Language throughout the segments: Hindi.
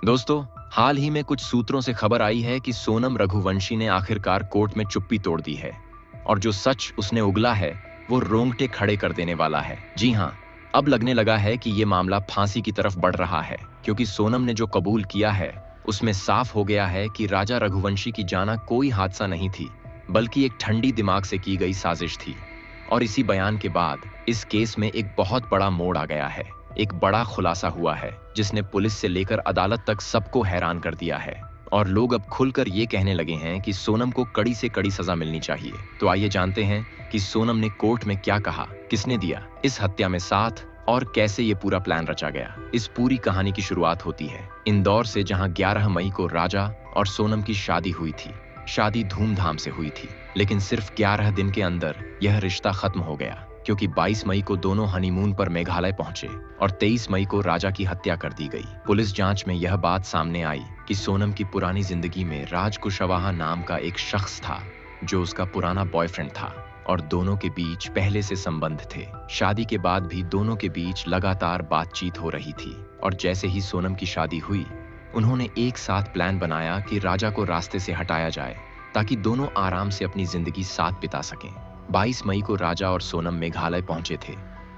दोस्तों, हाल ही में कुछ सूत्रों से खबर आई है कि सोनम रघुवंशी ने आखिरकार कोर्ट में चुप्पी तोड़ दी है और जो सच उसने उगला है वो रोंगटे खड़े कर देने वाला है। जी हाँ, अब लगने लगा है कि ये मामला फांसी की तरफ बढ़ रहा है, क्योंकि सोनम ने जो कबूल किया है उसमें साफ हो गया है कि राजा रघुवंशी की जाना कोई हादसा नहीं थी, बल्कि एक ठंडी दिमाग से की गई साजिश थी। और इसी बयान के बाद इस केस में एक बहुत बड़ा मोड़ आ गया है। एक बड़ा खुलासा हुआ है जिसने पुलिस से लेकर अदालत तक सबको हैरान कर दिया है और लोग अब खुलकर ये कहने लगे हैं कि सोनम को कड़ी से कड़ी सजा मिलनी चाहिए। तो आइए जानते हैं कि सोनम ने कोर्ट में क्या कहा, किसने दिया इस हत्या में साथ और कैसे ये पूरा प्लान रचा गया। इस पूरी कहानी की शुरुआत होती है इंदौर से, जहां 11 मई को राजा और सोनम की शादी हुई थी। शादी धूमधाम से हुई थी, लेकिन सिर्फ 11 दिन के अंदर यह रिश्ता खत्म हो गया, क्योंकि 22 मई को दोनों हनीमून पर मेघालय पहुंचे और 23 मई को राजा की हत्या कर दी गई। पुलिस जांच में यह बात सामने आई कि सोनम की पुरानी जिंदगी में राज कुशवाहा नाम का एक शख्स था, जो उसका पुराना बॉयफ्रेंड था और दोनों के बीच पहले से संबंध थे। शादी के बाद भी दोनों के बीच लगातार बातचीत हो रही थी और जैसे ही सोनम की शादी हुई, उन्होंने एक साथ प्लान बनाया कि राजा को रास्ते से हटाया जाए ताकि दोनों आराम से अपनी जिंदगी साथ बिता सकें। 22 मई को राजा और सोनम मेघालय पहुंचे थे।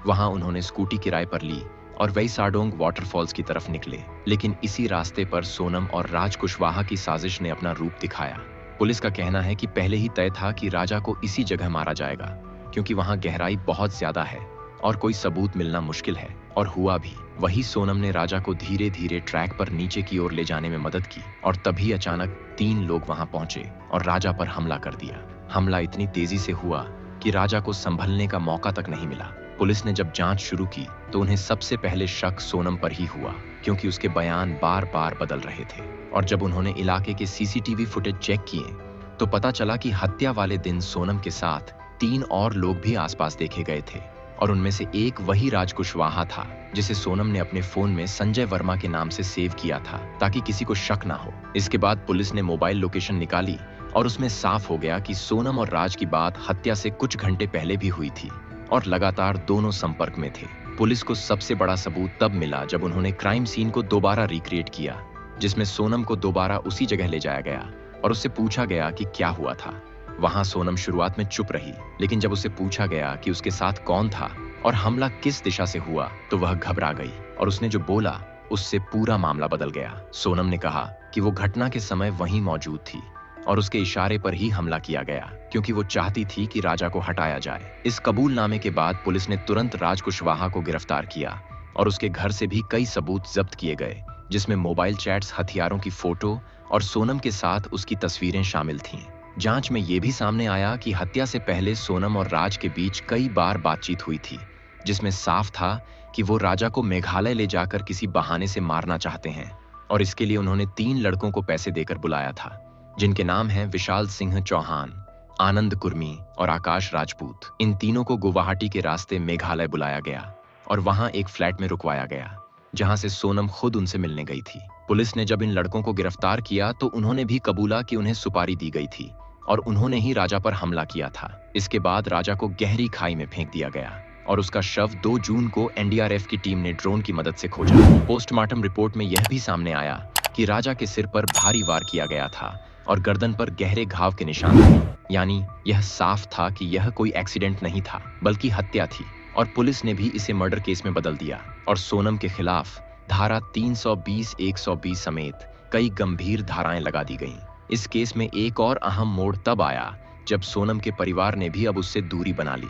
वहां उन्होंने स्कूटी किराए पर ली और वैसाडोंग वाटरफॉल्स की तरफ निकले। लेकिन इसी रास्ते पर सोनम और राज कुशवाहा की साजिश ने अपना रूप दिखाया। पुलिस का कहना है कि पहले ही तय था कि राजा को इसी जगह मारा जाएगा, क्योंकि वहां गहराई बहुत ज्यादा है और कोई सबूत मिलना मुश्किल है। और हुआ भी वही। सोनम ने राजा को धीरे धीरे ट्रैक पर नीचे की ओर ले जाने में मदद की और तभी अचानक 3 लोग वहां पहुंचे और राजा पर हमला कर दिया। हमला इतनी तेजी से हुआ कि राजा को संभलने का मौका तक नहीं मिला। पुलिस ने जब जांच शुरू की तो उन्हें सबसे पहले शक सोनम पर ही हुआ, क्योंकि उसके बयान बार बार बदल रहे थे। और जब उन्होंने इलाके के सीसीटीवी फुटेज चेक किए तो पता चला कि हत्या वाले दिन सोनम के साथ 3 और लोग भी आसपास देखे गए थे और उनमें से एक वही राज कुशवाहा था, जिसे सोनम ने अपने फोन में संजय वर्मा के नाम से सेव किया था ताकि किसी को शक ना हो। इसके बाद पुलिस ने मोबाइल लोकेशन निकाली और उसमें साफ हो गया कि सोनम और राज की बात हत्या से कुछ घंटे पहले भी हुई थी और लगातार दोनों संपर्क में थे। पुलिस को सबसे बड़ा सबूत तब मिला जब उन्होंने क्राइम सीन को दोबारा रिक्रिएट किया, जिसमें सोनम को दोबारा उसी जगह ले जाया गया और उससे पूछा गया कि क्या हुआ था। वहां सोनम शुरुआत में चुप रही, लेकिन जब उसे पूछा गया कि उसके साथ कौन था और हमला किस दिशा से हुआ तो वह घबरा गई और उसने जो बोला उससे पूरा मामला बदल गया। सोनम ने कहा कि वो घटना के समय वहीं मौजूद थी और उसके इशारे पर ही हमला किया गया, क्योंकि वो चाहती थी कि राजा को हटाया जाए। इस कबूलनामे के बाद पुलिस ने तुरंत राज कुशवाहा को गिरफ्तार किया और उसके घर से भी कई सबूत जब्त किए गए, जिसमें मोबाइल चैट्स, हथियारों की फोटो और सोनम के साथ उसकी तस्वीरें शामिल थीं। जांच में यह भी सामने आया कि हत्या से पहले सोनम और राज के बीच कई बार बातचीत हुई थी, जिसमें साफ था कि वो राजा को मेघालय ले जाकर किसी बहाने से मारना चाहते हैं और इसके लिए उन्होंने 3 लड़कों को पैसे देकर बुलाया था, जिनके नाम हैं विशाल सिंह चौहान, आनंद कुर्मी और आकाश राजपूत। इन तीनों को गुवाहाटी के रास्ते मेघालय बुलाया गया और वहां एक फ्लैट में रुकवाया गया, जहां से सोनम खुद उनसे मिलने गई थी। पुलिस ने जब इन लड़कों को गिरफ्तार किया तो उन्होंने भी कबूला कि उन्हें सुपारी दी गई थी और उन्होंने ही राजा पर हमला किया था। इसके बाद राजा को गहरी खाई में फेंक दिया गया और उसका शव 2 जून को एनडीआरएफ की टीम ने ड्रोन की मदद से खोजा। पोस्टमार्टम रिपोर्ट में यह भी सामने आया कि राजा के सिर पर भारी वार किया गया था और गर्दन पर गहरे घाव के निशान थे। यानी यह साफ था कि यह कोई एक्सीडेंट नहीं था, बल्कि हत्या थी और पुलिस ने भी इसे मर्डर केस में बदल दिया और सोनम के खिलाफ धारा 320, 120 समेत कई गंभीर धाराएं लगा दी गईं। इस केस में एक और अहम मोड़ तब आया जब सोनम के परिवार ने भी अब उससे दूरी बना ली।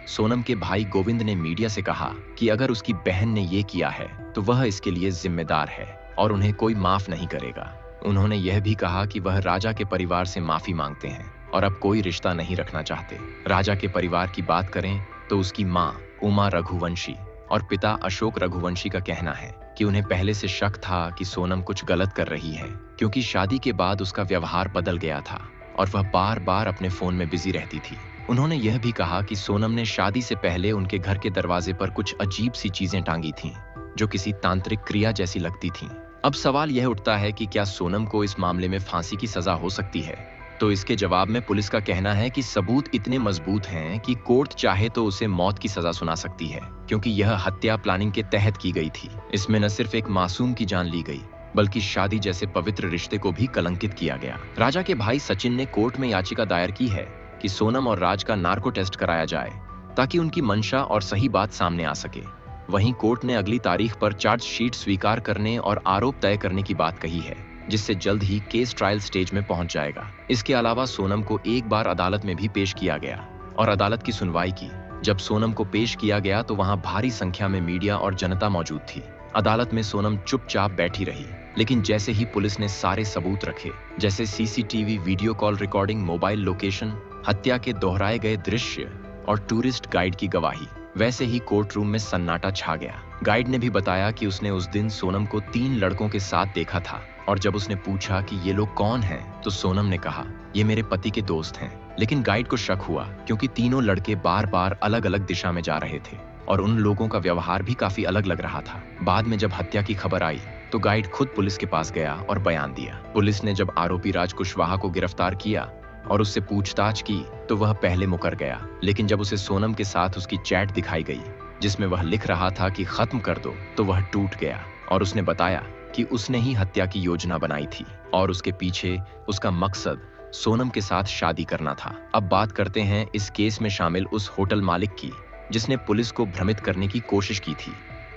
सोनम के भाई गोविंद ने मीडिया से कहा कि अगर उसकी बहन ने ये किया है तो वह इसके लिए जिम्मेदार है और उन्हें कोई माफ नहीं करेगा। उन्होंने यह भी कहा कि वह राजा के परिवार से माफी मांगते हैं और अब कोई रिश्ता नहीं रखना चाहते। राजा के परिवार की बात करें तो उसकी मां उमा रघुवंशी और पिता अशोक रघुवंशी का कहना है कि उन्हें पहले से शक था कि सोनम कुछ गलत कर रही है, क्योंकि शादी के बाद उसका व्यवहार बदल गया था और वह बार बार अपने फोन में बिजी रहती थी। उन्होंने यह भी कहा कि सोनम ने शादी से पहले उनके घर के दरवाजे पर कुछ अजीब सी चीजें टांगी थीं, जो किसी तांत्रिक क्रिया जैसी लगती थीं। अब सवाल यह उठता है कि क्या सोनम को इस मामले में फांसी की सजा हो सकती है? तो इसके जवाब में पुलिस का कहना है कि सबूत इतने मजबूत हैं कि कोर्ट चाहे तो उसे मौत की सजा सुना सकती है, क्योंकि यह हत्या प्लानिंग के तहत की गई थी। इसमें न सिर्फ एक मासूम की जान ली गई, बल्कि शादी जैसे पवित्र रिश्ते को भी कलंकित किया गया। राजा के भाई सचिन ने कोर्ट में याचिका दायर की है कि सोनम और राज का नार्को टेस्ट कराया जाए ताकि उनकी मंशा और सही बात सामने आ सके। वहीं कोर्ट ने अगली तारीख पर चार्जशीट स्वीकार करने और आरोप तय करने की बात कही है, जिससे जल्द ही केस ट्रायल स्टेज में पहुंच जाएगा। इसके अलावा सोनम को एक बार अदालत में भी पेश किया गया और अदालत की सुनवाई की। जब सोनम को पेश किया गया तो वहां भारी संख्या में मीडिया और जनता मौजूद थी। अदालत में सोनम चुपचाप बैठी रही, लेकिन जैसे ही पुलिस ने सारे सबूत रखे, जैसे CCTV video call recording, mobile location, हत्या के दोहराए गए दृश्य और टूरिस्ट गाइड की गवाही, वैसे ही कोर्ट रूम में सन्नाटा छा गया। गाइड ने भी बताया कि उसने उस दिन सोनम को 3 लड़कों के साथ देखा था और जब उसने पूछा कि ये लोग कौन हैं, तो सोनम ने कहा, ये मेरे पति के दोस्त हैं। लेकिन गाइड को शक हुआ क्योंकि तीनों लड़के बार बार अलग अलग दिशा में जा रहे थे और उन लोगों का व्यवहार भी काफी अलग लग रहा था। बाद में जब हत्या की खबर आई तो गाइड खुद पुलिस के पास गया और बयान दिया। पुलिस ने जब आरोपी राज कुशवाहा को गिरफ्तार किया और उससे पूछताछ की तो वह पहले मुकर गया, लेकिन जब उसे सोनम के साथ उसकी चैट दिखाई गई जिसमें वह लिख रहा था कि खत्म कर दो, तो वह टूट गया और उसने बताया कि उसने ही हत्या की योजना बनाई थी और उसके पीछे उसका मकसद सोनम के साथ शादी करना था। अब बात करते हैं इस केस में शामिल उस होटल मालिक की जिसने पुलिस को भ्रमित करने की कोशिश की थी।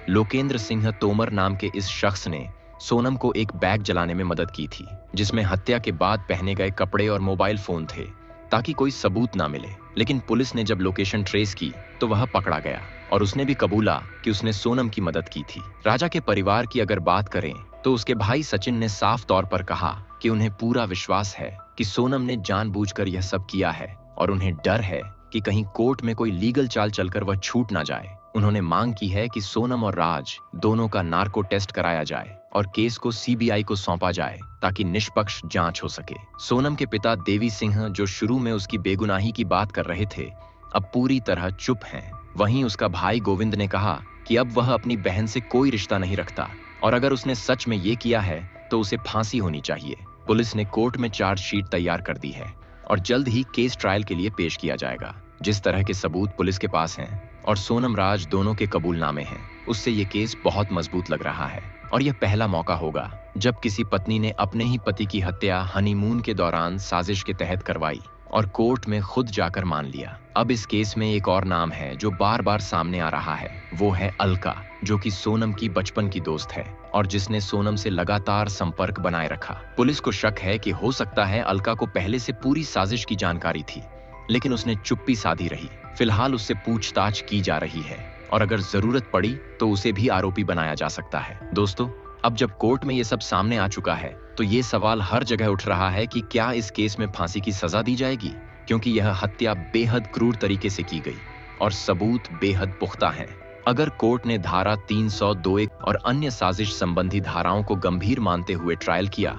लोकेंद्र सिंह तोमर नाम के इस शख्स ने सोनम को एक बैग जलाने में मदद की थी जिसमें हत्या के बाद पहने गए कपड़े और मोबाइल फोन थे ताकि कोई सबूत ना मिले। लेकिन पुलिस ने जब लोकेशन ट्रेस की तो वह पकड़ा गया और उसने भी कबूला कि उसने सोनम की मदद की थी। राजा के परिवार की अगर बात करें तो उसके भाई सचिन ने साफ तौर पर कहा कि उन्हें पूरा विश्वास है कि सोनम ने जानबूझकर यह सब किया है और उन्हें डर है कि कहीं कोर्ट में कोई लीगल चाल चलकर वह छूट ना जाए। उन्होंने मांग की है कि सोनम और राज दोनों का नार्को टेस्ट कराया जाए और केस को सीबीआई को सौंपा जाए ताकि निष्पक्ष जांच हो सके। सोनम के पिता देवी सिंह, जो शुरू में उसकी बेगुनाही की बात कर रहे थे, अब पूरी तरह चुप हैं। वहीं उसका भाई गोविंद ने कहा कि अब वह अपनी बहन से कोई रिश्ता नहीं रखता और अगर उसने सच में ये किया है तो उसे फांसी होनी चाहिए। पुलिस ने कोर्ट में चार्जशीट तैयार कर दी है और जल्द ही केस ट्रायल के लिए पेश किया जाएगा। जिस तरह के सबूत पुलिस के पास हैं और सोनम राज दोनों के कबूलनामे हैं, उससे ये केस बहुत मजबूत लग रहा है और यह पहला मौका होगा जब किसी पत्नी ने अपने ही पति की हत्या हनीमून के दौरान साजिश के तहत करवाई और कोर्ट में खुद जाकर मान लिया। अब इस केस में एक और नाम है जो बार बार सामने आ रहा है, वो है अलका, जो कि सोनम की बचपन की दोस्त है और जिसने सोनम से लगातार संपर्क बनाए रखा। पुलिस को शक है कि हो सकता है अलका को पहले से पूरी साजिश की जानकारी थी, लेकिन उसने चुप्पी साधी रही। फिलहाल उससे पूछताछ की जा रही है और अगर जरूरत पड़ी तो उसे भी आरोपी बनाया जा सकता है। दोस्तों, अब जब कोर्ट में ये सब सामने आ चुका है तो ये सवाल हर जगह उठ रहा है कि क्या इस केस में फांसी की सजा दी जाएगी, क्योंकि यह हत्या बेहद क्रूर तरीके से की गई और सबूत बेहद पुख्ता हैं। अगर कोर्ट ने धारा 302 और अन्य साजिश संबंधी धाराओं को गंभीर मानते हुए ट्रायल किया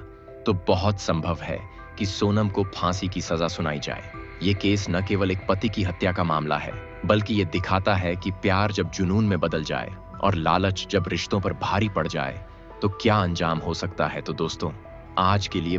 तो बहुत संभव है कि सोनम को फांसी की सजा सुनाई जाए। ये केस न केवल एक पति की हत्या का मामला है, बल्कि ये दिखाता है कि प्यार जब जुनून में बदल जाए और लालच जब रिश्तों पर भारी पड़ जाए तो क्या अंजाम हो सकता है। तो दोस्तों, आज के लिए